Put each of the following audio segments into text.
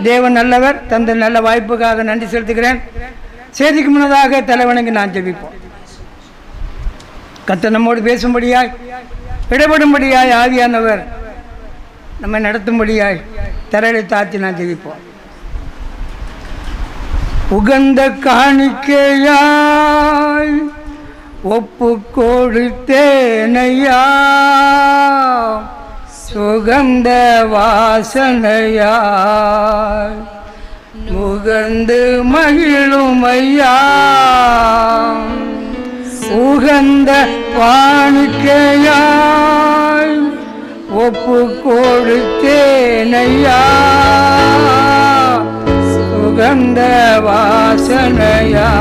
தேவன் நல்லவர். தந்த நல்ல வாய்ப்புக்காக நன்றி செலுத்துகிறேன். செய்திக்கு முன்னதாக தலைவணங்கி நான் ஜெபிப்போம். கர்த்தர் நம்மோடு பேசும்படியாய், இடைபடும்படியாய், ஆவியானவர் நம்மை நடத்தும்படியாய் தரையை தாழ்த்தி நான் ஜெபிப்போம். உகந்த காணிக்கையாய் ஒப்பு கொடுத்தேனையா, சுகந்த வாசனையாய் முகந்து மகிழுமையா. உகந்த காணிக்கையாய் ஒப்பு கொடுத்தேனையா, சுகந்த வாசனையா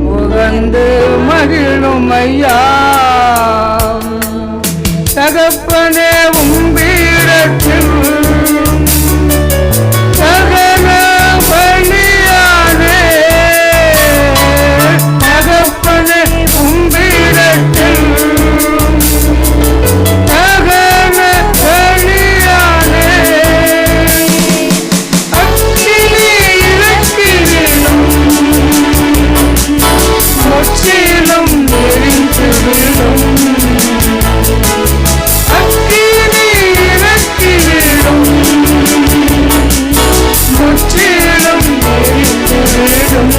முகந்து மகிழுமையா. தகப்பனே உம்பீடத்தில் சகல பலியானே, தகப்பனே உம்பீடத்தில் சகல பலியானே. அக்கினி இறக்கிவிடும், முற்றிலும் எரிந்துவிடும். அக்கினி இறக்கிவிடும், முற்றிலும் எரிந்துவிடும்.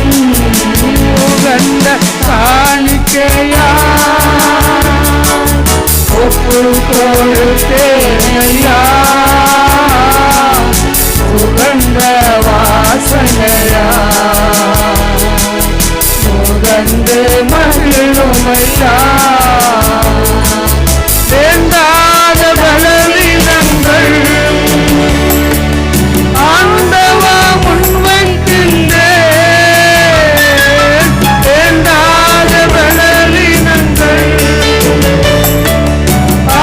உகந்த காணிக்கையா ஒப்பு கொடுத்தேனையா, சுகந்த வாசனையா சுகந்து மகிழுமையா. வேண்டாத பலவீனங்கள் ஆண்டவா முன்வைக்கின்றேன். வேண்டாத பலவீனங்கள்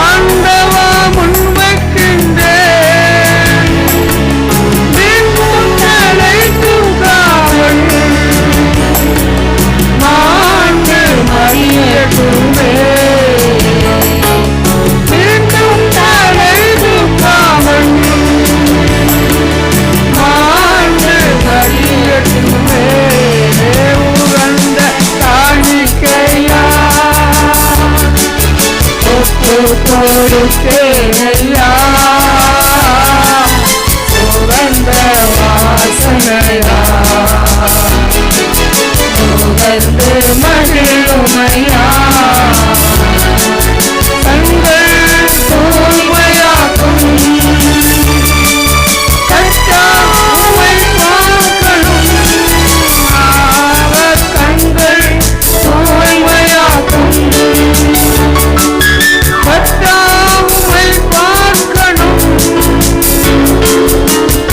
ஆண்டவா முன்வைக்கின்றேன். மீண்டும் தலைக்கும் காவல் மாண்டு மறியட்டுமே. மீண்டும் தலைக்கும் காவல் மாண்டு மறியட்டுமே. உகந்த காணிக்கையா ஒப்பு கொடுத்தேனையா, சுகந்த வாசனையா முகந்து மகிழுமையா. கண்கள் தூய்மையாக்கும் கட்டாமை பார்க்கணும். அவர் கண்கள் தூய்மையாக்கும் கட்டாமை பார்க்கணும்.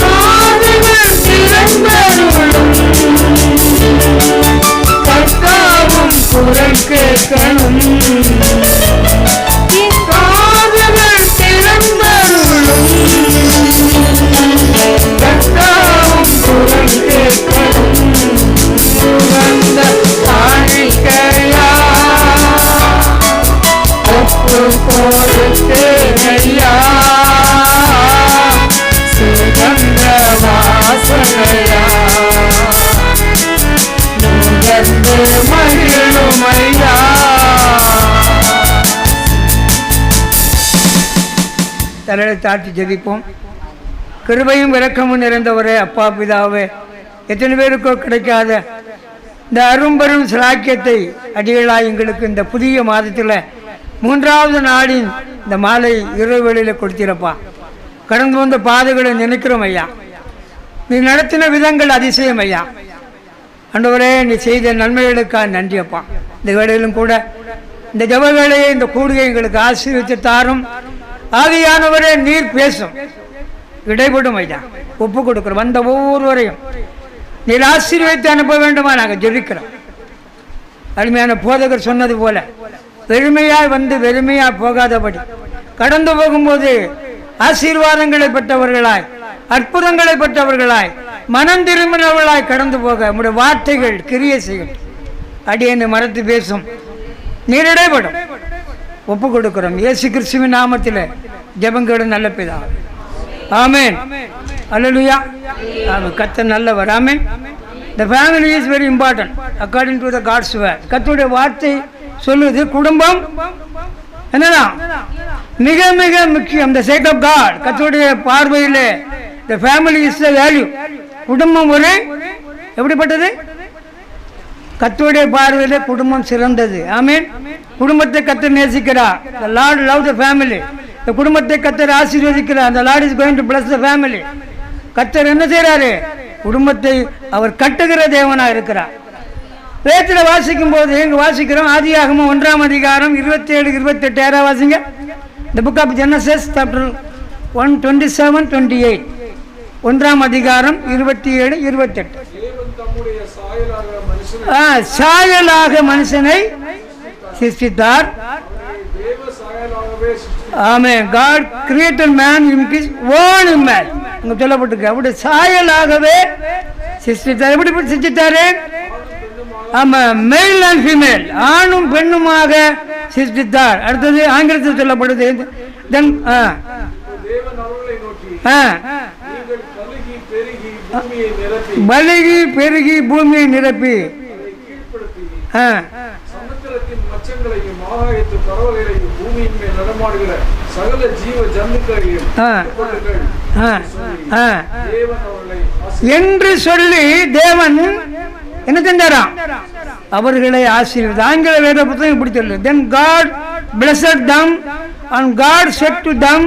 காதுகள் திறந்தருளும், கர்த்தாவும் குரல் கேட்கணும். காதுகள் திறந்தருளும், கர்த்தாவும் குரல் கேட்கணும். உகந்த காணிக்கையா ஒப்பு கொடுத்தேனையா, சுகந்த வாசனையா முகந்து மகிழுமையா. தலையை தாழ்த்தி ஜெபிப்போம். கிருபையும் இரக்கமும் நிறைந்தவரே, அப்பா பிதாவே, எத்தனை பேருக்கோ கிடைக்காத இந்த அரும்பெரும் சிலாக்கியத்தை அடிகளாய் எங்களுக்கு இந்த புதிய மாதத்தில் 3வது நாளின் இந்த மாலை இரவுகளில் கொடுத்திருப்பா. கடந்து வந்த பாதைகளை நினைக்கிறோம் ஐயா. நீ நடத்தின விதங்கள் அதிசயம் ஐயா. ஆண்டவரே, நீ செய்த நன்மைகளுக்காக நன்றி அப்பா. இந்த வேளையிலும் கூட இந்த ஜெப வேளையை, இந்த கூடுகை எங்களுக்கு ஆசீர்வதித்து தாரும். ஆவியானவரே, நீர் பேசும், இடைபடும் ஐயா. ஒப்பு கொடுக்கிறோம். வந்த ஒவ்வொருவரையும் நீர் ஆசீர்வதித்து அனுப்ப வேண்டுமா நாங்கள் ஜெபிக்கிறோம். அருமையான போதகர் சொன்னது போல வெறுமையாய் வந்து வெறுமையாய் போகாதபடி கடந்து போகும்போது ஆசீர்வாதங்களை பெற்றவர்களாய், அற்புதங்களை பெற்றவர்களாய், மனம் திரும்பினவர்களாய் கடந்து போக நம்முடைய வார்த்தைகள் கிரியை செய்யும். அடியேன்னு மறந்து பேசும், நீரிடைபடும். ஒப்பு கொடுக்கிறோம். இயேசு கிறிஸ்துவின் நாமத்தில் ஜெபங்களோட நல்ல பிதாவே. ஆமென். அல்லேலூயா. ஆமென். கர்த்தர் நல்லவர். ஆமென். The family is very important according to the God's word. கர்த்தருடைய வார்த்தை சொல்லுது குடும்பம் என்னதான் மிக மிக முக்கியம். The sake of God. கர்த்தருடைய பார்வையில் the family is the value. குடும்பம் ஒரு எப்படிப்பட்டது? கர்த்தருடைய பார்வையில் குடும்பம் சிறந்தது. ஆமென். குடும்பத்தை கர்த்தர் நேசிக்கிறார். The Lord loves the family. இந்த குடும்பத்தை கர்த்தர் ஆசீர்வதிக்கிறார். The Lord is going to bless the family. கர்த்தர் என்ன செய்கிறாரு? குடும்பத்தை அவர் கட்டுகிற தேவனாக இருக்கிறார். வேதத்தில் வாசிக்கும் போது எங்க வாசிக்கிறோம் ஆதியாகமம் 1ஆம் அதிகாரம் 27 28 வாசிங்க. The book of Genesis chapter 1:27-28. 1ஆம் அதிகாரம் 27 28. சாயலாக மனுஷனை சிருஷ்டித்தார். ஆமென். God created man in his own image. அங்க சொல்லப்பட்டிருக்கு. அப்படி சாயலாகவே சிருஷ்டித்தார். எப்படி சிருஷ்டித்தாரு? ஆமா, மேல் அண்ட் ஃபீமேல், ஆணும் பெண்ணுமாக சிருஷ்டித்தார். அடுத்தது ஆங்கிலத்தில் சொல்லப்படுது. தென் பலுகி பெருகி பூமியை நிரப்பி என்று சொல்லி தேவன் என்ன செஞ்சாராம்? அவர்களை ஆசீர்வதித்தார். ஆங்கில வேத புத்தகம் இப்படி சொல்லு. Then God blessed them and God said to them,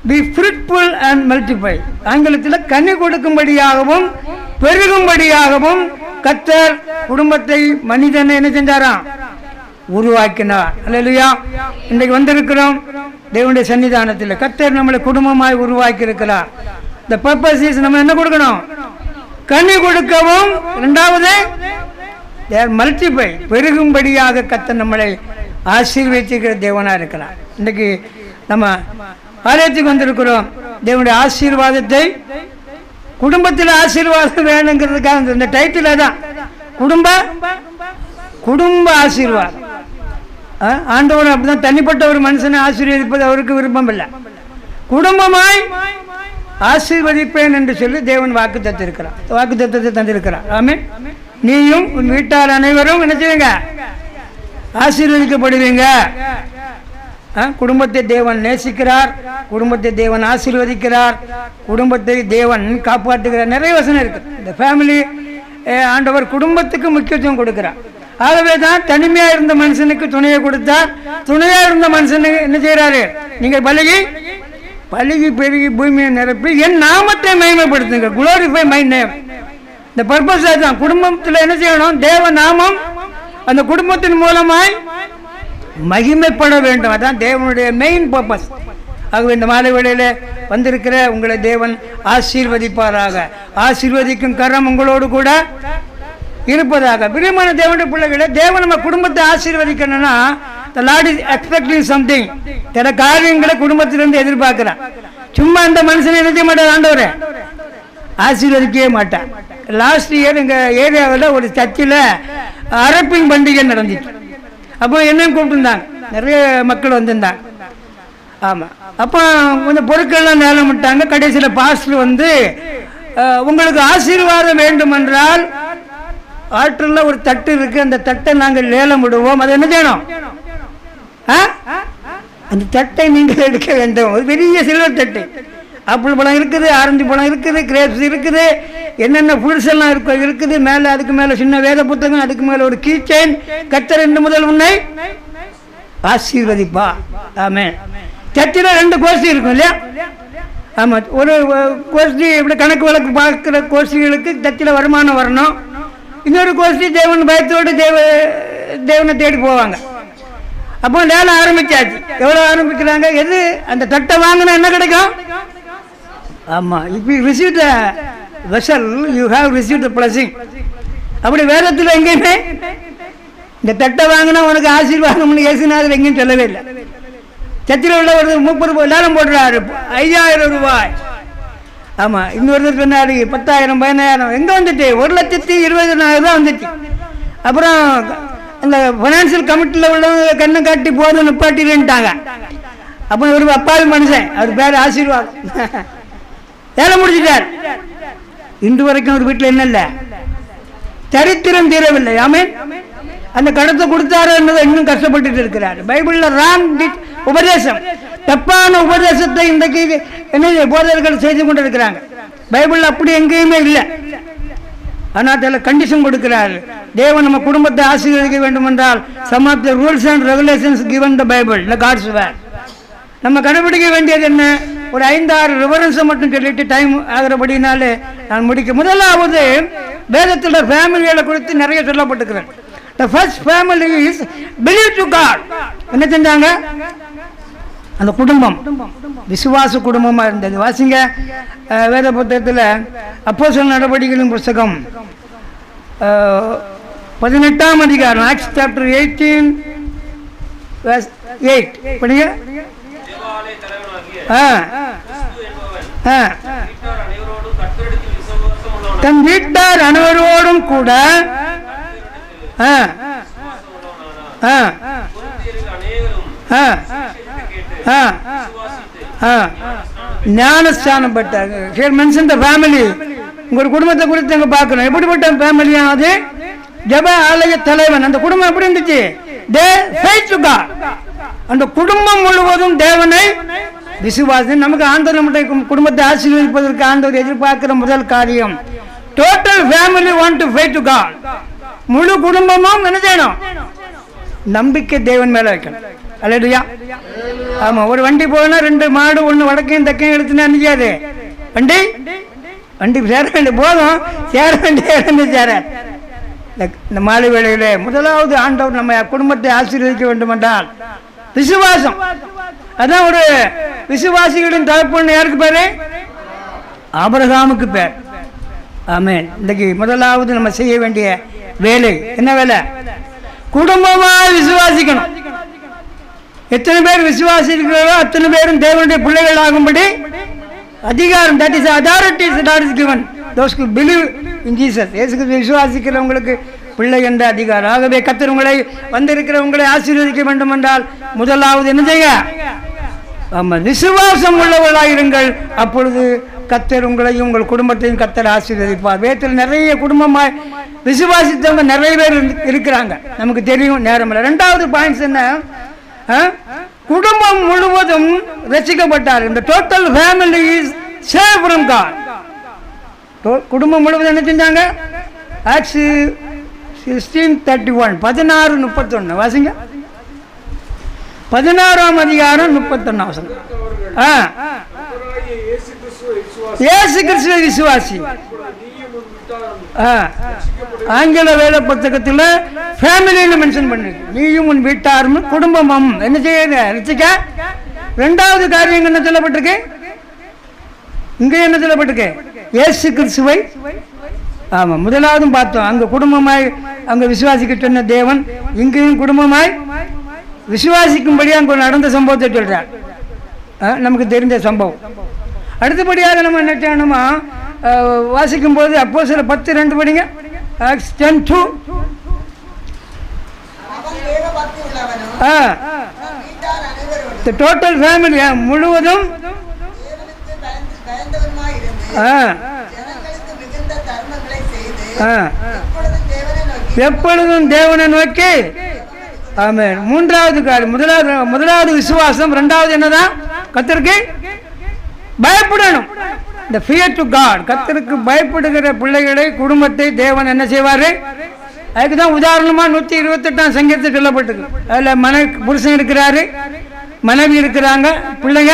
be fruitful and multiply. ஆங்கிலத்தில் கனி கொடுக்கும்படியாகவும் பெருகும்படியாகவும் கர்த்தர் குடும்பத்தை மனிதனை என்ன செஞ்சாராம்? உருவாக்கினார். அல்லேலூயா. இன்றைக்கு வந்திருக்கிறோம் தேவனுடைய சன்னிதானத்தில். கர்த்தர் நம்மளை குடும்பமாய் உருவாக்கி இருக்கிறார். The purpose is நம்ம என்ன கொடுக்கணும்? கனி கொடுக்கவும், இரண்டாவது மல்டிப்ளை பெருகும்படியாக கர்த்தர் நம்மளை ஆசீர்வதிக்கிற தேவனா இருக்கிறார். இன்றைக்கு நம்ம ஆலயத்துக்கு வந்திருக்கிறோம். தேவனுடைய ஆசீர்வாதத்தை குடும்பத்தில் ஆசீர்வாதம் வேணுங்கிறதுக்காக இந்த டைட்டில் தான் குடும்ப ஆசீர்வாதம். ஆண்டவர் அப்படிதான் தனிப்பட்ட ஒரு மனுஷனை ஆசீர்வதிப்பது அவருக்கு விருப்பம் இல்லை. குடும்பமாய் ஆசீர்வதிப்பேன் என்று சொல்லி தேவன் வாக்கு தத்தத்தை தந்திருக்கிறார். ஆமென். நீயும் உன் வீட்டார் அனைவரும் என்ன செய்வீங்க? ஆசீர்வதிக்கப்படுவீங்க. குடும்பத்தை தேவன் நேசிக்கிறார். குடும்பத்தை தேவன் ஆசீர்வதிக்கிறார். குடும்பத்தை தேவன் காப்பாற்றுகிறார். நிறைய வசனம் இருக்கு. இந்த ஃபேமிலி ஆண்டவர் குடும்பத்துக்கு முக்கியத்துவம் கொடுக்கிறார். ஆகவே தான் தனிமையாக இருந்த மனுஷனுக்கு துணையை கொடுத்தார். துணையாக இருந்த மனுஷனுக்கு என்ன செய்கிறாரு? நீங்கள் பலுகி பெருகி பூமியை நிரப்பி என் நாமத்தை மகிமைப்படுத்துங்க. Glorify my name. இந்த பர்பஸ் தான். குடும்பத்தில் என்ன செய்யணும்? தேவ நாமம் அந்த குடும்பத்தின் மூலமாய் மகிமைப்பட வேண்டும். அதான் தேவனுடைய மெயின் பர்பஸ். ஆகவே இந்த மாலை வேளையில வந்திருக்கிற உங்களை தேவன் ஆசீர்வதிப்பாராக. ஆசீர்வதிக்கும் கரம் உங்களோடு கூட இருப்பதாக. பிரியமான தேவனுடைய பிள்ளைகளை, தேவன் நம்ம குடும்பத்தை ஆசீர்வதிக்கணும்னா the Lord is expecting something. சில காரியங்களை குடும்பத்திலிருந்து எதிர்பார்க்கிறார். சும்மா அந்த மனுஷனை என்ன செய்ய மாட்டார் ஆண்டவரே? ஆசீர்வதிக்கவே மாட்டார். லாஸ்ட் இயர் எங்க ஏரியாவில் ஒரு சர்ச்சில் அரப்பிங் பண்டிகை நடந்துச்சு. அப்போ என்னையும் கூப்பிட்டுருந்தாங்க. நிறைய மக்கள் வந்திருந்தாங்க. ஆமாம். அப்போ கொஞ்சம் பொருட்கள்லாம் நேரம் விட்டாங்க. கடைசியில் பாஸ்டர் வந்து உங்களுக்கு ஆசீர்வாதம் வேண்டும் என்றால் ஆற்றில் ஒரு தட்டு இருக்கு, அந்த தட்டை நாங்கள் லேலம் விடுவோம். அது என்ன செய்யணும்? அந்த தட்டை நீங்கள் எடுக்க வேண்டும். ஒரு பெரிய சில்வர் தட்டு. ஆப்பிள் பழம் இருக்குது, ஆரஞ்சு பழம் இருக்குது, கிரேப்ஸ் இருக்குது, என்னென்ன ஃப்ரூட்ஸ் எல்லாம் இருக்குது. மேலே அதுக்கு மேலே சின்ன வேத புத்தகம், அதுக்கு மேலே ஒரு கீ செயின். கர்த்தர் என்று முதல் உன்னை ஆசீர்வதிப்பா. ஆமென். சர்ச்சில் 2 கோஷ்டி இருக்கும் இல்லையா? ஆமாம். ஒரு கோஷ்டி இப்படி கணக்கு வழக்கு பார்க்குற கோஷ்டிகளுக்கு சர்ச்சில் வருமானம் வரணும். இன்னொரு கோஷ்டி தேவன் பயத்தோடு தேவனை தேடி போவாங்க. அப்போ லேலம் ஆரம்பிச்சாச்சு. எவ்வளோ ஆரம்பிக்கிறாங்க? எது அந்த தட்டை வாங்கினா என்ன கிடைக்கும்? ஆமாம். இப்போ receive the vessel, you have receive the blessing. அப்படி வேதத்தில் எங்கேயுமே இந்த தட்டை வாங்கினா உனக்கு ஆசீர்வாதம்னு இயேசுநாதர் எங்கேயும் சொல்லவே இல்லை. சர்ச்சில் உள்ள ஒரு 30 லேலம் போடுறாரு, 5000 ரூபாய். ஆமாம். இன்னொருத்தர் சொன்னாரு 10,000 15,000. எங்கே வந்துட்டு? 1,20,000 தான் வந்துச்சு. அப்புறம் அந்த ஃபைனான்சியல் கமிட்டியில் உள்ளவங்க கண்ணை காட்டி போதும் நிப்பாட்டிட்டாங்க. அப்போ ஒரு அப்பாவி மனுஷன், அவர் பேர் ஆசீர்வாதம். வேலை முடிச்சிட்டார். இன்று வரைக்கும் ஒரு வீட்டில் என்ன இல்லை, சரித்திரம் தீரவில்லை. ஆமென். அந்த கடத்தை கொடுத்தாரு என்பதை இன்னும் கஷ்டப்பட்டு இருக்கிறார். பைபிளில் ராங் உபதேசம், தப்பான உபதேசத்தை இன்றைக்கு என்ன போதகர்கள் செய்து கொண்டிருக்கிறாங்க. பைபிள் அப்படி எங்கேயுமே இல்லை. ஆனால் அதில் கண்டிஷன் கொடுக்கிறார். தேவன் நம்ம குடும்பத்தை ஆசீர்வதிக்க வேண்டும் என்றால் some of the rules and regulations given the Bible, இந்த காட்ஸ் வேர். நம்ம கடைபிடிக்க வேண்டியது என்ன? ஒரு 5-6 ரெஃபரன்ஸை மட்டும் சொல்லிட்டு டைம் ஆகிறபடினாலே நான் முடிக்க. முதலாவது வேதத்தில் ஃபேமிலிகளை குறித்து நிறைய சொல்லப்பட்டிருக்கிறேன். The first family is believe to God. என்ன செஞ்சாங்க? அந்த குடும்பம் விசுவாச குடும்பமாக இருந்தது. வாசிங்க வேத புத்தகத்தில் அப்போஸ்தலர் நடவடிக்கைகளின் புத்தகம் 18ஆம் அதிகாரம், ஆக்ட்ஸ் சாப்டர் 18:8 படிங்க. தன் வீட்டார் அனைவரோடும் கூட ஞானஸ்தானம் பெற்றாங்க. உங்க குடும்பத்தை குறித்து அங்க பார்க்கணும். எப்படிப்பட்ட ஃபேமிலியானது? ஜெப ஆலய தலைவன். அந்த குடும்பம் எப்படி இருந்துச்சு? அந்த குடும்பம் முழுவதும் தேவனை விசுவாசம். நமக்கு ஆண்டவர் நம்முடைய குடும்பத்தை ஆசீர்வதிப்பதற்கு ஆண்டவர் எதிர்பார்க்கிற முதல் காரியம், total family want to fight to God. முழு குடும்பமும் என்ன செய்யணும்? நம்பிக்கை தேவன் மேல வைக்கணும். அல்லேலூயா. ஆமா, ஒரு வண்டி போனா 2 மாடு, 1 வடக்கையும் தெக்கையும் எடுத்துனா நிற்காது. வண்டி சேர வேண்டிய போதும், சேர வேண்டிய சேர. இந்த மாலை வேளையில முதலாவது ஆண்டவர் நம்ம குடும்பத்தை ஆசீர்வதிக்க வேண்டும் என்றால் விசுவாசம். அதான் ஒரு விசுவாசிகளின் தகப்பன் யாருக்கு பேரு? ஆபிரகாமுக்கு பேர். ஆமென். இன்னைக்கு முதலாவது நம்ம செய்ய வேண்டிய வேலை என்ன வேலை? குடும்பமா விசுவாசிக்கணும். எத்தனை பேர் விசுவாசிக்கிறோ அத்தனை பேரும் தேவனுடைய பிள்ளைகள் ஆகும்படி அதிகாரம், that is authority that is given those who believe in Jesus. இயேசுக்கு விசுவாசிக்கிறவங்களுக்கு பிள்ளை என்ற அதிகாரம். ஆகவே கர்த்தர் உங்களை வந்திருக்கிறவங்களை ஆசீர்வதிக்க வேண்டும் என்றால் முதலாவது என்ன செய்ய? ஆமா, விசுவாசம் உள்ளவர்களாயிருங்கள். அப்பொழுது கர்த்தர் உங்களையும் உங்கள் குடும்பத்தையும் கர்த்தர் ஆசீர்வதிப்பார். வேதத்தில் நிறைய குடும்பமாய் விசுவாசித்தவங்க நிறைய பேர் இருக்கிறாங்க, நமக்கு தெரியும். நேரம் இல்லை. 2வது பாயிண்ட்ஸ் என்ன? குடும்பம் முழுவதும் ரட்சிக்கப்பட்டார். இந்த total family is save from God. குடும்பம் முழுவதும் என்ன செஞ்சாங்க? ஆக்ட்ஸ் 16:31 16:31 வாசிங்க. 16ஆம் அதிகாரம் 31 வசனம். இயேசு கிறிஸ்துவை விசுவாசி. ஆங்கில வேத புத்தகத்தில் ஃபேமிலின்னு மென்ஷன் பண்ணிருக்கு. நீயும் உன் வீட்டாரும் குடும்பமும் என்ன செய்ய ரட்சிக்க. 2வது காரியம் என்ன சொல்லப்பட்டிருக்கு? இங்க என்ன சொல்லப்பட்டிருக்கு? இயேசு கிறிஸ்துவை. ஆமா, முதலாவதும் பார்த்தோம். அங்க குடும்பமாய் அங்க விசுவாசிக்க சொன்ன தேவன் இங்கேயும் குடும்பமாய் விசுவாசிக்கும்படி அங்க நடந்த சம்பவத்தை சொல்றார். நமக்கு தெரிந்த சம்பவம். அடுத்தபடியாக நம்ம என்ன செய்யணுமா? வாசிக்கும் போது அப்போஸ்தலர் 10:2 படிங்க. ஆக்ட்ஸ் 10:2. டோட்டல் ஃபேமிலி முழுவதும் எப்பொழுதும் தேவனை நோக்கி. ஆமென். 3வது காரியம், முதலாவது விசுவாசம். 2வது என்னதான்? கர்த்தருக்கு பயப்படணும். இந்த ஃபியர் டு காட். கர்த்தருக்கு பயப்படுகிற பிள்ளைகளை, குடும்பத்தை தேவன் என்ன செய்வாரு? அதுக்கு தான் உதாரணமா 128ஆம் சங்கீதத்தில் சொல்லப்பட்டிருக்கு. அதில் புருஷன் இருக்கிறாரு, மனைவி இருக்கிறாங்க, பிள்ளைங்க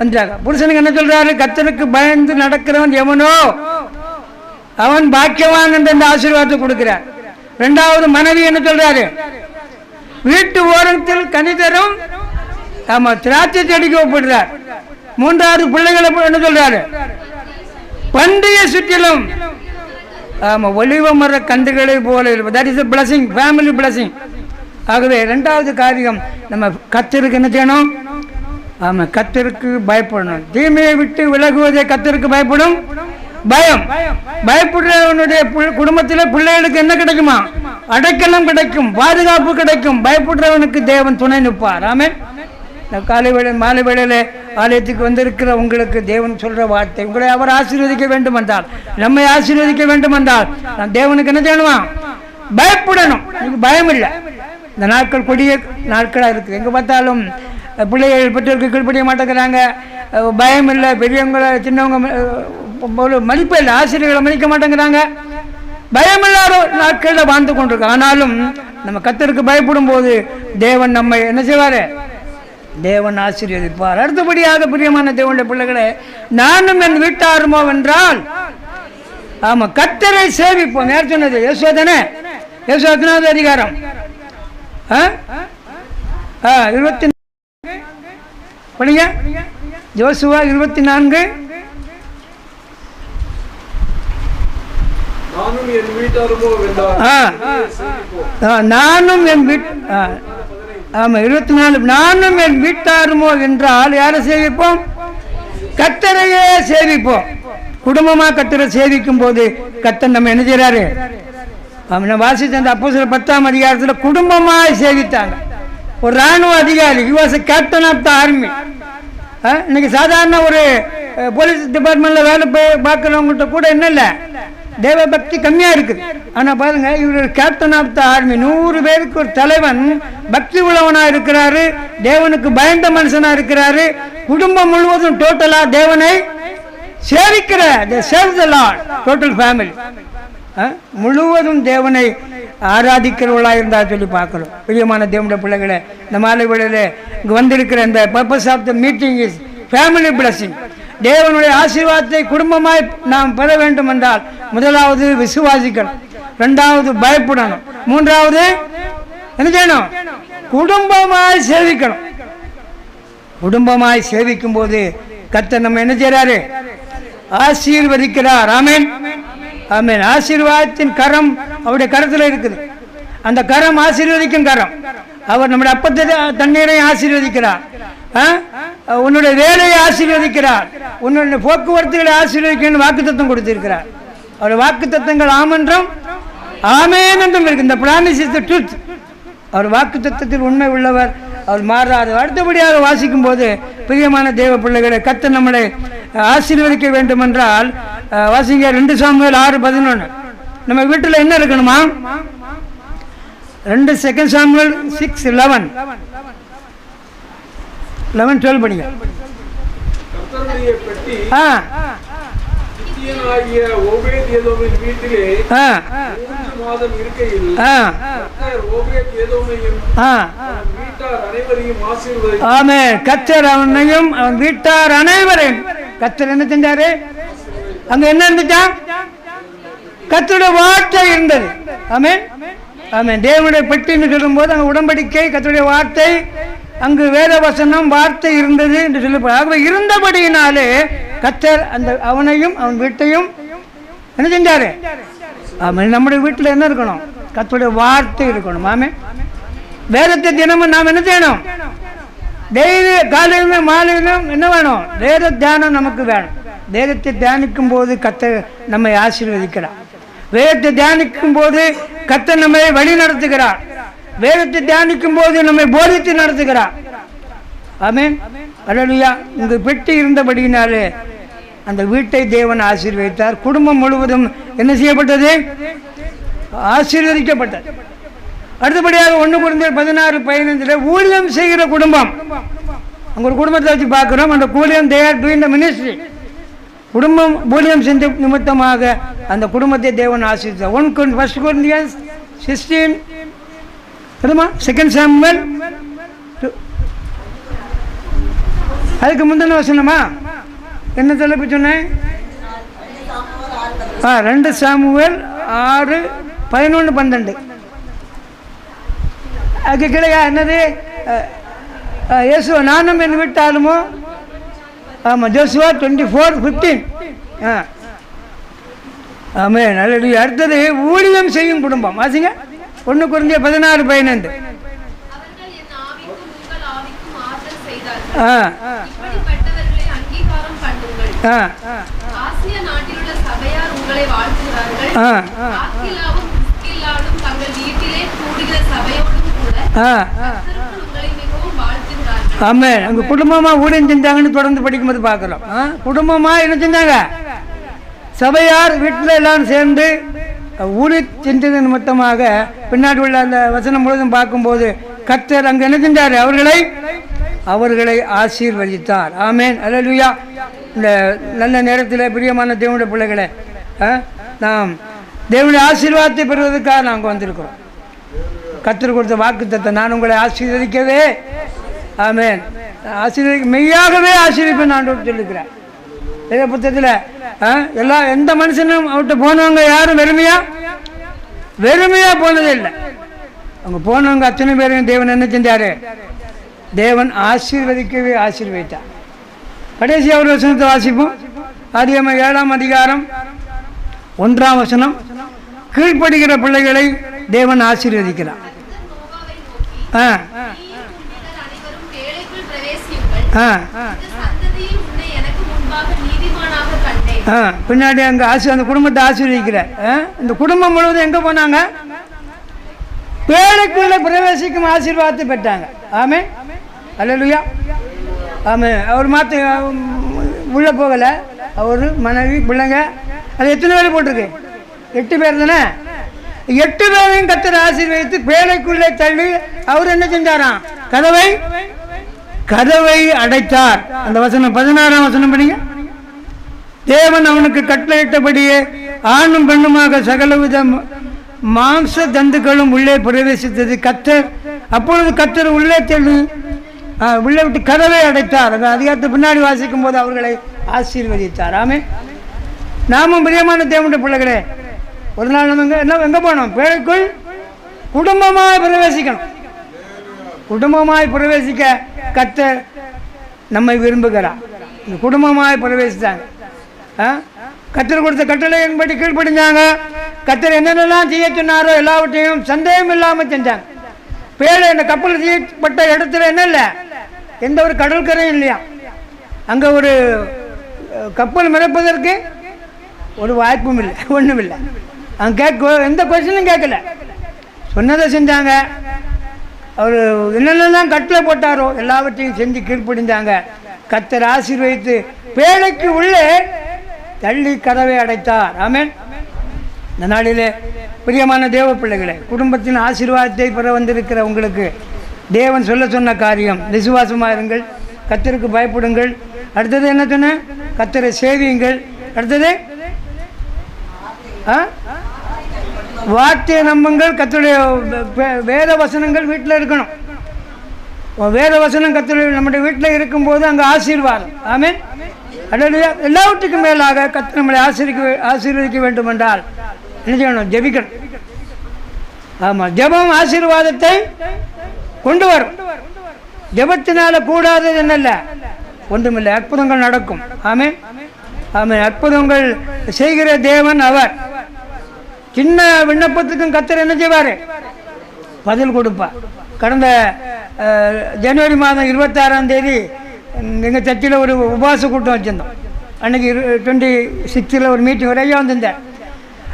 வந்தாங்க. புருஷனுக்கு என்ன சொல்றாரு? கர்த்தருக்கு பயந்து நடக்கிறவன் எவனோ அவன் பாக்கியவான் என்ற இந்த ஆசீர்வாதத்தை கொடுக்கிறார். 2வது மனைவி என்ன சொல்றாரு? வீட்டு ஓரத்தில் கனிதரும் ஆமா திராட்சை செடிக்கு ஒப்பிடுறார். 3வது பிள்ளைகளை என்ன சொல்றாரு? பண்டிகை சுற்றிலும் ஆமா ஒலிவ மர கன்றுகளை போல இருப்பது. That is a blessing, family blessing. ஆகவே 2வது காரியம் நம்ம கர்த்தருக்கு என்ன செய்யணும்? ஆமா, கர்த்தருக்கு பயப்படணும். தீமையை விட்டு விலகுவதே கர்த்தருக்கு பயப்படும் பயம். பயப்படுறவனுடைய குடும்பத்தில் பிள்ளைகளுக்கு என்ன கிடைக்குமா? அடைக்கலம் கிடைக்கும், பாதுகாப்பு கிடைக்கும். பயப்படுறவனுக்கு தேவன் துணை நிற்பார். ஆமென். காலை வேளை மாலை வேளையில ஆலயத்துக்கு வந்திருக்கிற உங்களுக்கு தேவன் சொல்கிற வார்த்தை, உங்களை அவர் ஆசீர்வதிக்க வேண்டும் என்றால், நம்மை ஆசீர்வதிக்க வேண்டும் என்றால் நான் தேவனுக்கு என்ன செய்யணுமா? பயப்படணும். எனக்கு பயம் இல்லை. இந்த நாட்கள் கொடிய நாட்களாக இருக்குது. எங்கே பார்த்தாலும் பிள்ளைகள் பெற்றோருக்கு கீழ்ப்படிய மாட்டேங்கிறாங்க. பயம் இல்லை. பெரியவங்களை சின்னவங்க மதிப்பு இல்லை. ஆசிரியர்களை மதிக்க மாட்டேங்கிறாங்க. பயமில்லாத நாட்களில் வாழ்ந்து கொண்டிருக்கோம். ஆனாலும் நம்ம கர்த்தருக்கு பயப்படும் போது தேவன் நம்மை என்ன செய்வார்? தேவன் ஆசீர்வதிப்பார். அடுத்தபடியாக பிரியமான தேவனுடைய பிள்ளைகளே, நானும் என் வீட்டாருமோ என்றால், ஆமாம், கர்த்தரை சேவிப்போம். யார் சொன்னது? யோசுவா தானே? யோசுவா 10வது அதிகாரம் 24 படிங்க. யோசுவா 24. நானும் என் வீட்டாருமோ என்றால் யாரை சேவிப்போம்? கர்த்தரையே சேவிப்போம். குடும்பமாக கர்த்தரை சேவிக்கும் போது கர்த்தர் நம்ம என்ன செய்யறாரு? அவனை வாசித்த அந்த அப்போஸ்தலர் 10ஆம் அதிகாரத்தில் குடும்பமாக சேவித்தாங்க. ஒரு இராணுவ அதிகாரி, he was a captain of the army. இன்னைக்கு சாதாரண ஒரு போலீஸ் டிபார்ட்மெண்ட்டில் வேலை பார்க்குறவங்கள்ட்ட கூட என்ன இல்லை, தேவ பக்தி கம்மியாக இருக்குது. ஆனால் பாருங்க, இவர் கேப்டன் ஆஃப் த ஆர்மி, 100 பேருக்கு ஒரு தலைவன், பக்தி உள்ளவனாக இருக்கிறாரு, தேவனுக்கு பயந்த மனுஷனாக இருக்கிறாரு. குடும்பம் முழுவதும் டோட்டலாக தேவனை சேவிக்கிற டோட்டல் ஃபேமிலி முழுவதும் தேவனை ஆராதிக்கிறவர்களாக இருந்தால் சொல்லி பார்க்கணும். பிரியமான தேவனுடைய பிள்ளைகளை, இந்த மாலை வேளையில் இங்கே வந்திருக்கிற இந்த purpose of the meeting is family blessing. தேவனுடைய ஆசீர்வாதத்தை குடும்பமாய் நாம் பெற வேண்டும் என்றால், முதலாவது விசுவாசிக்கணும், 2வது பயப்படணும், 3வது என்ன செய்யணும்? குடும்பமாய் சேவிக்கணும். குடும்பமாய் சேவிக்கும் போது கர்த்தர் நம்ம என்ன செய்யறாரு? ஆசீர்வதிக்கிறார். ஆமென், ஆமென். ஆசீர்வாதத்தின் கரம் அவருடைய கரத்தில் இருக்குது. அந்த கரம் ஆசீர்வதிக்கும் கரம். அவர் நம்முடைய அப்பத்தை தண்ணீரை ஆசீர்வதிக்கிறார், உன்னுடைய வேலையை ஆசீர்வதிக்கிறார், உன்னுடைய போக்குவரத்துகளை ஆசீர்வதிக்கணும்னு வாக்குத்தத்தம் கொடுத்திருக்கிறார். அவருடைய வாக்குத்தத்தங்கள் ஆமென்றும் ஆமென் என்றும் இருக்கு. இந்த பிராமிஸ் இஸ் தி ட்ரூத். அவர் வாக்குத்தத்தத்தில் உண்மை உள்ளவர், அவர் மாறாது. அடுத்தபடியாக வாசிக்கும் போது பிரியமான தேவ பிள்ளைகளை, கர்த்தர் நம்மளை ஆசீர்வதிக்க வேண்டும் என்றால் வாசிங்க 2 சாமுவேல் 6:11. நம்ம வீட்டில் என்ன இருக்கணுமா? 2 சாமுவேல் 6:11 12 படிங்க. கர்த்தர் அவனையும் அவன் வீட்டார் அனைவரையும். கர்த்தர் என்ன செஞ்சாரு? அங்க என்ன இருந்துச்சா? கர்த்தருடைய வார்த்தை இருந்தது. ஆமென், ஆமென். தேவனுடைய பெட்டின்னு சொல்லும் போது அங்க உடன்படிக்கை, கர்த்தருடைய வார்த்தை, அங்கு வேத வசனம், வார்த்தை இருந்தது என்று சொல்லப்படும். இருந்தபடியினாலே கர்த்தர் அந்த அவனையும் அவன் வீட்டையும் என்ன செஞ்சாரு? ஆமாம், நம்முடைய வீட்டில் என்ன இருக்கணும்? கர்த்தருடைய வார்த்தை இருக்கணும். ஆமென். வேதத்தை தினமும் நாம் என்ன செய்யணும்? டெய்லி காலையிலும் மாலையிலும் என்ன வேணும்? வேத தியானம் நமக்கு வேணும். வேதத்தை தியானிக்கும் போது கர்த்தர் நம்மை ஆசீர்வதிக்கிறார். வேதத்தை தியானிக்கும் போது கர்த்தர் நம்மை வழி நடத்துகிறார். வேதத்தை தியானிக்கும் போது நம்மை போதித்து நடத்துகிறார். ஆமென், அல்லேலூயா. இந்த பெட்டி இருந்தபடியினாலே அந்த வீட்டை தேவன் ஆசீர்வதித்தார். குடும்பம் முழுவதும் என்ன செய்யப்பட்டது? ஆசீர்வதிக்கப்பட்டது. அடுத்தபடியாக 1 கொரிந்தியர் 16:15 ஊழியம் செய்கிற குடும்பம். அங்கே ஒரு குடும்பத்தை வச்சு பார்க்குறோம். அந்த ஊழியம் they are doing the ministry. குடும்பம் ஊழியம் செஞ்ச நிமித்தமாக அந்த குடும்பத்தை தேவன் ஆசீர்வதித்தார். 1 கொரிந்தியர் 16 2 சாமுவேல் அதுக்கு முந்தின வசனமா என்ன தலைப்பு சொன்னேன்? 2 சாமுவேல் 6:11-12. அதுக்கு கிடையா என்னது? இயேசுவா நானும் என் வீட்டாலுமோ. ஆமாம், ஜோசுவா 24:15. ஆமென், அல்லேலூயா. அடுத்தது ஊழியம் செய்யும் குடும்பம். வாசிங்க 1 கொரிந்தியர் 16:15. ஆமாம். அங்கே குடும்பமாக ஊழியம் செஞ்சாங்கன்னு தொடர்ந்து படிக்கும்போது பார்க்குறோம். குடும்பமாக என்ன செஞ்சாங்க? சபையார் வீட்டில் எல்லாரும் சேர்ந்து ஊழி செஞ்சது நிமித்தமாக பின்னாடி உள்ள அந்த வசனம் முழுவதும் பார்க்கும்போது கர்த்தர் அங்கே என்ன செஞ்சார்? அவர்களை ஆசீர்வதித்தார். ஆமேன், அல்லேலூயா. இந்த நல்ல நேரத்தில் பிரியமான தேவனுடைய பிள்ளைகளை, நாம் தேவனுடைய ஆசீர்வாதத்தை பெறுவதற்காக நாங்கள் வந்திருக்கிறோம். கர்த்தர் கொடுத்த வாக்குத்தத்தத்தை, நான் உங்களை ஆசீர்வதிக்கவே, ஆமேன், மெய்யாகவே ஆசீர்வதிப்பேன் நான் சொல்லிக்கிறேன். இதே புத்தகத்தில் எந்த மனுஷனும் அவர்கிட்ட போனவங்க யாரும் வெறுமையா போனதே இல்லை. அவங்க போனவங்க அத்தனை பேரையும் தேவன் என்ன செஞ்சாரு? தேவன் ஆசீர்வதிக்கவே ஆசீர்வதித்தார். கடைசி ஒரு வசனத்தை வாசிப்போம். ஆதியாகமம் 7ஆம் அதிகாரம் 1ஆம் வசனம். கீழ்ப்படுகிற பிள்ளைகளை தேவன் ஆசீர்வதிக்கிறார். பின்னாடி அங்கே அந்த குடும்பத்தை ஆசீர்வதிக்கிறார். இந்த குடும்பம் முழுவதும் எங்கே போனாங்க? பேழைக்குள்ள பிரவேசிக்கும் ஆசீர்வாதத்தை பெற்றாங்க. ஆமே, அல்லேலூயா. ஆமே. அவர் உள்ளே போகலை. அவர் மனைவி பிள்ளைங்க, அது எத்தனை பேர் போட்டிருக்கு? 8 பேர் தானே. 8 பேரையும் கர்த்தர் ஆசீர்வதித்து பேழைக்குள்ளே தள்ளி அவர் என்ன செஞ்சாராம்? கதவை அடைத்தார். அந்த வசனம் 16ஆம் வசனம் படிங்க. தேவன் அவனுக்கு கட்டளையிட்டபடியே ஆணும் பெண்ணுமாக சகலவித மாம்ச தந்துக்களும் உள்ளே பிரவேசித்தது. அப்பொழுது கர்த்தர் உள்ளே தள்ளி உள்ளே விட்டு கதவை அடைத்தார். அந்த அதிகாரத்தை பின்னாடி வாசிக்கும் போது அவர்களை ஆசீர்வதித்தார். ஆமே. நாமும் பிரியமான தேவனுடைய பிள்ளைகளே, ஒரு நாள் நம்ம எங்கே போனோம்? பேழைக்குள் குடும்பமாய் பிரவேசிக்கணும். குடும்பமாய் பிரவேசிக்க கர்த்தர் நம்மை விரும்புகிறார். இந்த குடும்பமாய் பிரவேசித்தாங்க. கர்த்தர் கொடுத்த கட்டளையின்படி கீழ்ப்படிஞ்சாங்க. கர்த்தர் என்னென்னலாம் செய்ய சொன்னாரோ எல்லாவற்றையும் சந்தேகம் இல்லாமல் செஞ்சாங்க. பேழை இந்த கப்பல் செய்யப்பட்ட இடத்துல என்ன இல்லை? எந்த ஒரு கடற்கரையும் இல்லையா. அங்கே ஒரு கப்பல் மிதப்பதற்கு ஒரு வாய்ப்பும் இல்லை, ஒன்றும் இல்லை. அங்கே எந்த கொஸ்டினும் கேட்கல, சொன்னதை செஞ்சாங்க. அவர் என்னென்னலாம் கட்டளை போட்டாரோ எல்லாவற்றையும் செஞ்சு கீழ்ப்படிஞ்சாங்க. கர்த்தர் ஆசீர்வதித்து பேழைக்கு உள்ளே தள்ளி கதவை அடைத்தார். ஆமென். இந்த நாளிலே பிரியமான தேவ பிள்ளைகளே, குடும்பத்தின் ஆசீர்வாதத்தை பெற வந்திருக்கிற உங்களுக்கு தேவன் சொன்ன காரியம், விசுவாசமாக இருங்கள், கர்த்தருக்கு பயப்படுங்கள். அடுத்தது என்ன சொன்ன? கர்த்தரை சேவியுங்கள். அடுத்தது வார்த்தையை நம்புங்கள். கர்த்தருடைய வேத வசனங்கள் வீட்டில் இருக்கணும். வேத வசனம் கர்த்தருடைய நம்முடைய வீட்டில் இருக்கும்போது அங்கே ஆசீர்வாதம். ஆமென். அல்லேலூயா. எல்லாவற்றுக்கும் மேலாக கர்த்தர் நம்மளை ஆசீர்வதிக்க வேண்டும் என்றால் என்ன செய்யணும்? ஜெபிக்கணும். ஆமாம், ஜெபம் ஆசீர்வாதத்தை கொண்டு வரும். ஜெபத்தினால கூடாதது என்னல்ல, ஒன்றுமில்லை, அற்புதங்கள் நடக்கும். ஆமென், ஆமென். அற்புதங்கள் செய்கிற தேவன் அவர். சின்ன விண்ணப்பத்துக்கும் கர்த்தர் என்ன செய்வார்? பதில் கொடுப்பார். கடந்த ஜனவரி மாதம் 26ஆம் தேதி எங்கள் சர்ச்சில் ஒரு உபவாச கூட்டம் வச்சுருந்தோம். அன்றைக்கி 26 ஒரு மீட்டிங், ஒரு ஐயா வந்திருந்தேன்.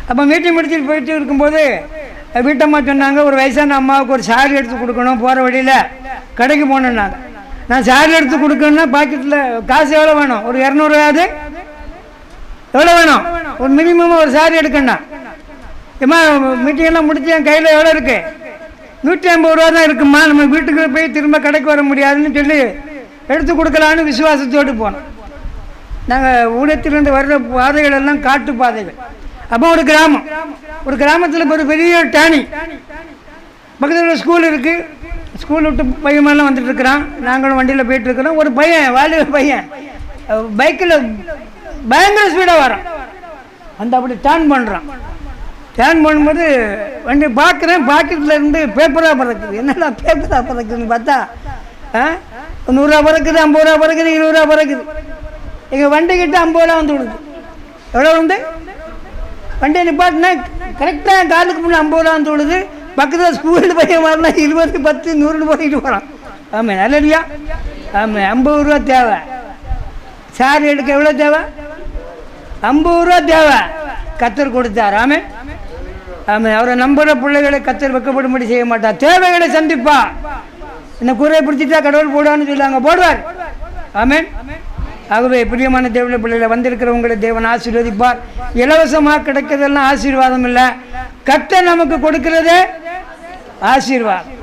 அப்போ மீட்டிங் முடிச்சுட்டு போயிட்டு இருக்கும்போது வீட்டம்மா சொன்னாங்க, ஒரு வயசான அம்மாவுக்கு ஒரு சாரி எடுத்து கொடுக்கணும், போகிற வழியில் கடைக்கு போனேன்னாங்க. நான் சாரி எடுத்து கொடுக்கணுன்னா பாக்கெட்டில் காசு எவ்வளோ வேணும்? ஒரு 200 ரூபாயாது எவ்வளோ வேணும்? ஒரு மினிமம் ஒரு சாரி எடுக்கணும்னா. ஏம்மா மீட்டிங்கெல்லாம் முடிச்சு என் கையில் எவ்வளோ இருக்குது? 150 ரூபா தான் இருக்குமா, நம்ம வீட்டுக்கு போய் திரும்ப கடைக்கு வர முடியாதுன்னு சொல்லி எடுத்து கொடுக்கலான்னு விசுவாசத்தோடு போனோம். நாங்கள் ஊழியத்திலிருந்து வர்ற பாதைகள் எல்லாம் காட்டு பாதைகள். அப்போ ஒரு கிராமத்தில் ஒரு பெரிய டேனி, பக்கத்தில் ஸ்கூல் இருக்குது. ஸ்கூல் விட்டு பையமெல்லாம் வந்துட்டு இருக்கிறான். நாங்களும் வண்டியில் போயிட்டுருக்கிறோம். ஒரு பையன், வாலிப பையன், பைக்கில் பயங்கர ஸ்பீடாக வரான். அப்படி டேர்ன் பண்ணுறான். டேர்ன் பண்ணும்போது வண்டி பார்க்குறேன், பாக்கெட்டில் இருந்து பேப்பராக பறக்குது. என்னடா பேப்பராக பறக்குதுன்னு பார்த்தா 100 ரூபா பறக்குது, 50 ரூபா பறக்குது, 20 ரூபா பறக்குது. எங்கள் வண்டிக்கிட்ட 50 ரூபா வந்து விடுது. எவ்வளோ வந்து வண்டியை நிப்பாட்டினா கரெக்டாக என் காலுக்கு முன்னே 50 ரூபா வந்து விடுது. பக்கத்தில் ஸ்கூலில் பையன் வரனா 20, 10, 100 போட்டிட்டு போகிறான். ஆமாம், நல்லடியா. ஆமாம், 50 ரூபா தேவை. சாரி எடுக்க எவ்வளோ தேவை? 50 ரூபா தேவை. கர்த்தர் கொடுத்தார். ஆமாம், ஆமாம். அவரை நம்புகிற பிள்ளைகளை கர்த்தர் வெட்கப்படும்படி செய்ய மாட்டார். தேவைகளை சந்திப்பா. இந்த கூரையை பிடிச்சிட்டா கடவுள் போடுவான்னு சொல்லுவாங்க, போடுவார். ஆமென். ஆகவே பிரியமான தேவனுடைய பிள்ளைகளை வந்திருக்கிறவங்களை தேவன் ஆசீர்வதிப்பார். இலவசமாக கிடைக்கிறதெல்லாம் ஆசீர்வாதம் இல்லை, கர்த்தர் நமக்கு கொடுக்கிறதே ஆசீர்வாதம்.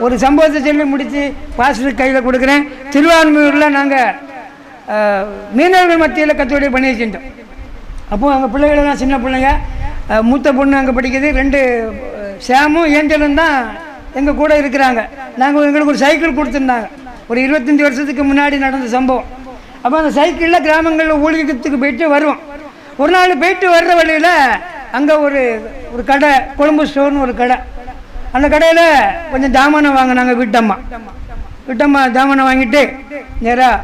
ஒரு சம்பவத்தை சொல்லி முடித்து பாஸ்டர் கையில் கொடுக்குறேன். திருவான்மையூரில் நாங்கள் மீனவர்கள் மத்தியில் கர்த்தருடைய பணியை செஞ்சோம். அப்போது அங்கே பிள்ளைகளெல்லாம் சின்ன பிள்ளைங்க, மூத்த பொண்ணு அங்கே படிக்குது, 2 சேமும் ஏஞ்சலும் தான் எங்கள் கூட இருக்கிறாங்க. எங்களுக்கு ஒரு சைக்கிள் கொடுத்துருந்தாங்க. ஒரு 25 வருஷத்துக்கு முன்னாடி நடந்த சம்பவம். அப்போ அந்த சைக்கிளில் கிராமங்களில் ஊழியத்துக்கு போயிட்டு வருவோம். ஒரு நாள் போயிட்டு வர்ற வழியில் அங்கே ஒரு கடை, கொழும்பு ஸ்டோர்னு ஒரு கடை. அந்த கடையில் கொஞ்சம் ஜாமானம் வாங்கினாங்க. வீட்டம்மா ஜாமானம் வாங்கிட்டு நேராக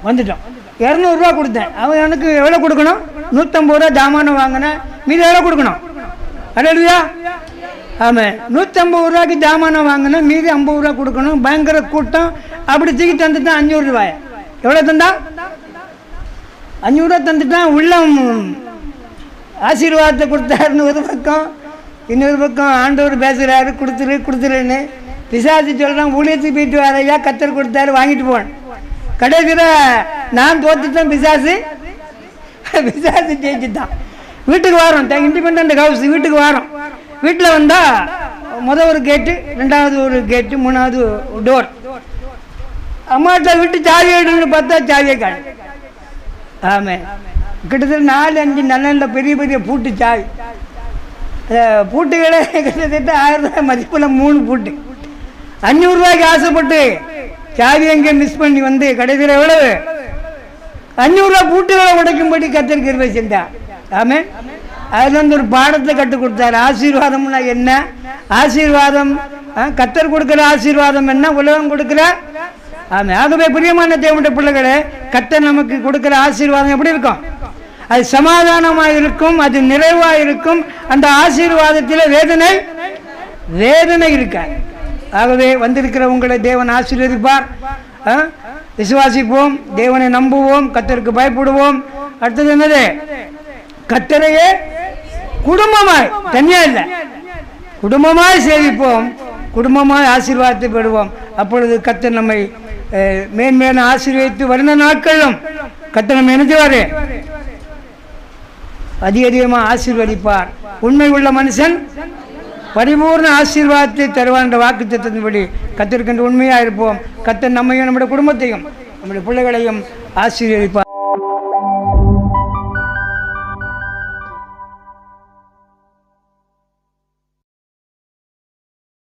வந்துட்டோம். 200 ரூபா கொடுத்தேன். அவன் எனக்கு எவ்வளோ கொடுக்கணும்? 150 ரூபா ஜாமானம் வாங்கினேன். மீதி எவ்வளோ கொடுக்கணும்? அல்லேலூயா. ஆமாம், 150 ரூபாய்க்கு ஜாமானம் வாங்கினேன், மீதி 50 ரூபா கொடுக்கணும். பயங்கர கூட்டம். அப்படி தூக்கி தந்துட்டான் 500 ரூபாய். எவ்வளோ தந்தா? 500 ரூபா தந்துட்டான். உள்ளம் ஆசீர்வாதத்தை கொடுத்தாருன்னு ஒரு பக்கம், இன்னொரு பக்கம் ஆண்டவர் பேசுகிறாரு, கொடுத்துருன்னு. பிசாசு சொல்கிறான், ஊழியத்துக்கு போயிட்டு வரையா, கத்தர் கொடுத்தாரு, வாங்கிட்டு போனேன். கடைசியில் நான் தோத்துட்டேன், பிசாசு ஜெயிச்சுட்டான். வீட்டுக்கு வரோம், இண்டிபெண்ட் ஹவுஸ் வீட்டுக்கு வரோம். வீட்டில் வந்தால் ஒரு கேட்டு, 2வது ஒரு கேட்டு, 3வது டோர். அம்மாட்ட விட்டு சாவி எடுன்னு பார்த்தா சாவியை காணு. ஆமாம், கிட்டத்தட்ட 4-5 நல்ல பெரிய பெரிய பூட்டு சாவி. பூட்டுகளே கிட்டத்தட்ட 1000 ரூபாய் மதிப்பில் 3 பூட்டு. 500 ரூபாய்க்கு ஆசைப்பட்டு சாவி எங்கே மிஸ் பண்ணி வந்து கடைசியில் எவ்வளவு? 500 ரூபா பூட்டுகளை உடைக்கும்படி கர்த்தர் கிருபை செஞ்சார். ஆமாம், அதுலேருந்து ஒரு பாடத்தை கற்றுக் கொடுத்தாரு. ஆசீர்வாதம்னா என்ன? ஆசீர்வாதம் கர்த்தர் கொடுக்குற ஆசீர்வாதம் என்ன? உலகம் கொடுக்குற. ஆமாம். ஆகவே பிரியமான தேவனுடைய பிள்ளைகளே, கர்த்தர் நமக்கு கொடுக்குற ஆசீர்வாதம் எப்படி இருக்கும்? அது சமாதானமாக இருக்கும், அது நிறைவாக இருக்கும். அந்த ஆசீர்வாதத்தில் வேதனை இருக்க. ஆகவே வந்திருக்கிற உங்களை தேவன் ஆசீர்வதிப்பார். விசுவாசிப்போம், தேவனை நம்புவோம், கர்த்தருக்கு பயப்படுவோம். அடுத்தது என்னது? கர்த்தரையே குடும்பமாய், தனியா இல்லை, குடும்பமாய் சேவிப்போம், குடும்பமாய் ஆசீர்வாதத்தை பெறுவோம். அப்பொழுது கர்த்தர் நம்மை மேன்மேலும் ஆசீர்வதித்து வருந்த நாட்களும் கர்த்தர் நம்ம நினைச்சுவாரு, அதிகமாக ஆசீர்வதிப்பார். உண்மை உள்ள மனுஷன் பரிபூர்ண ஆசீர்வாதத்தை தருவார் என்ற வாக்கு தத்துவத்தின்படி கர்த்தருக்கு உண்மையாக இருப்போம். கர்த்தர் நம்மையும் நம்முடைய குடும்பத்தையும் நம்முடைய பிள்ளைகளையும் ஆசீர்வதிப்பார்.